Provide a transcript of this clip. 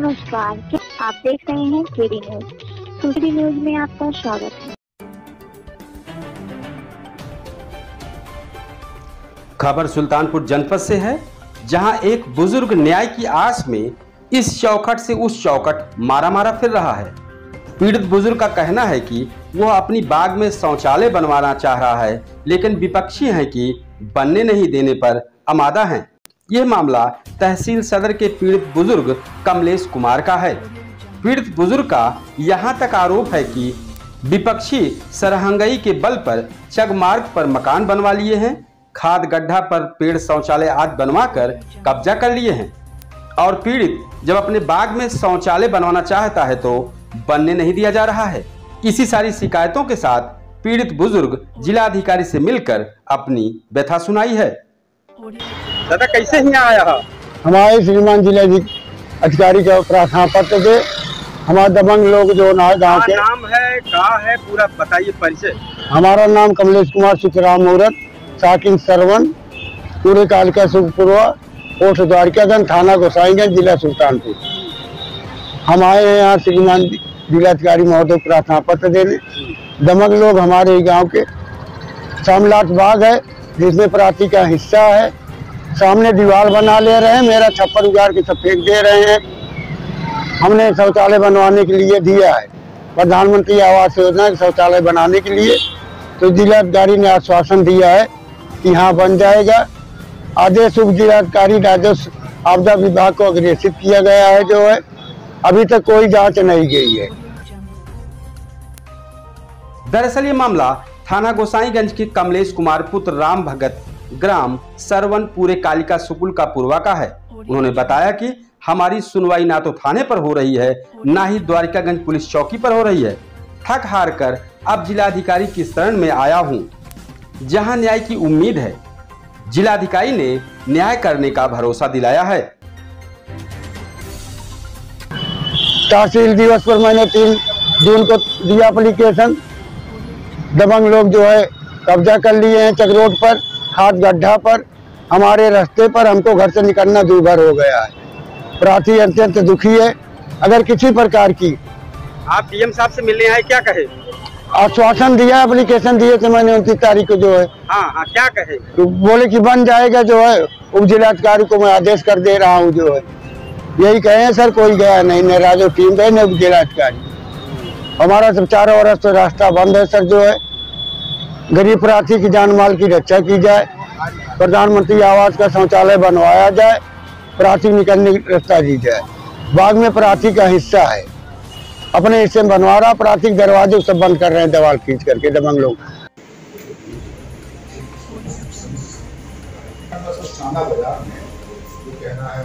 नमस्कार, आप देख रहे हैं केडी न्यूज। केडी न्यूज में आपका स्वागत है। खबर सुल्तानपुर जनपद से है, जहां एक बुजुर्ग न्याय की आस में इस चौखट से उस चौखट मारा फिर रहा है। पीड़ित बुजुर्ग का कहना है कि वह अपनी बाग में शौचालय बनवाना चाह रहा है, लेकिन विपक्षी हैं कि बनने नहीं देने पर आमादा हैं। यह मामला तहसील सदर के पीड़ित बुजुर्ग कमलेश कुमार का है। पीड़ित बुजुर्ग का यहां तक आरोप है कि विपक्षी सरहंगई के बल पर चगमार्ग पर मकान बनवा लिए हैं, खाद गड्ढा पर पेड़ शौचालय आदि बनवाकर कब्जा कर लिए हैं और पीड़ित जब अपने बाग में शौचालय बनवाना चाहता है तो बनने नहीं दिया जा रहा है। इसी सारी शिकायतों के साथ पीड़ित बुजुर्ग जिला अधिकारी से मिलकर अपनी व्यथा सुनाई है। दादा कैसे यहाँ आया है? हमारे श्रीमान जिला अधिकारी का प्रार्थना पत्र दे। हमारे दबंग लोग जो गाँव के नाम है कहाँ है पूरा बताइए परिचय। हमारा नाम कमलेश कुमार सुखराम मुहूर्त साकिन सरवन पूरे कालिका सुखपुरवा पोस्ट द्वारिकागंज थाना गोसाईगंज जिला सुल्तानपुर। हम आए हैं यहाँ श्रीमान जिलाधिकारी महोदय प्रार्थना पत्र देने। दमक लोग हमारे गांव के शामलाट बाग है जिसमें प्रार्थी का हिस्सा है, सामने दीवार बना ले रहे हैं, मेरा छप्पर उजाड़ के सब फेंक दे रहे हैं। हमने शौचालय बनवाने के लिए दिया है प्रधानमंत्री आवास योजना के शौचालय बनाने के लिए, तो जिलाधिकारी ने आश्वासन दिया है कि यहाँ बन जाएगा। आदेश उप जिलाधिकारी राजस्व आपदा विभाग को अग्रेसित किया गया है, जो है अभी तक कोई जांच नहीं गई है। दरअसल ये मामला थाना गोसाईगंज के कमलेश कुमार पुत्र राम भगत ग्राम सरवन पूरे कालिका सुकुल का पूर्वा का है। उन्होंने बताया कि हमारी सुनवाई ना तो थाने पर हो रही है, ना ही द्वारिकागंज पुलिस चौकी पर हो रही है। थक हार कर अब जिलाधिकारी की शरण में आया हूँ, जहां न्याय की उम्मीद है। जिलाधिकारी ने न्याय करने का भरोसा दिलाया है। तहसील दिवस पर मैंने 3 जून को दिया एप्लीकेशन। दबंग लोग जो है कब्जा कर लिए हैं चकरोड पर, खाद गड्ढा पर, हमारे रास्ते पर। हमको घर से निकलना दूभर हो गया है। प्रार्थी अत्यंत दुखी है। अगर किसी प्रकार की आप डीएम साहब से मिलने आए, क्या कहे? आश्वासन दिया, एप्लीकेशन दिए थे मैंने 29 तारीख को जो है। हाँ, क्या कहे? तो बोले कि बन जाएगा, जो है उप जिलाधिकारी को मैं आदेश कर दे रहा हूँ, जो है यही कहे हैं। सर कोई गया नहीं, न राजो टीम गए न उप जिलाधिकारी। हमारा सब चारों ओर तो रास्ता बंद है। सर जो है गरीब प्रार्थी की जान माल की रक्षा की जाए, प्रधानमंत्री आवास का शौचालय बनवाया जाए, प्रार्थी निकलने की रास्ता दी जाए। बाग में प्रार्थी का हिस्सा है, अपने हिस्से में बनवा रहा। प्रार्थी दरवाजे सब बंद कर रहे हैं दीवार खींच करके दबंग लोग। बाजार में जो कहना है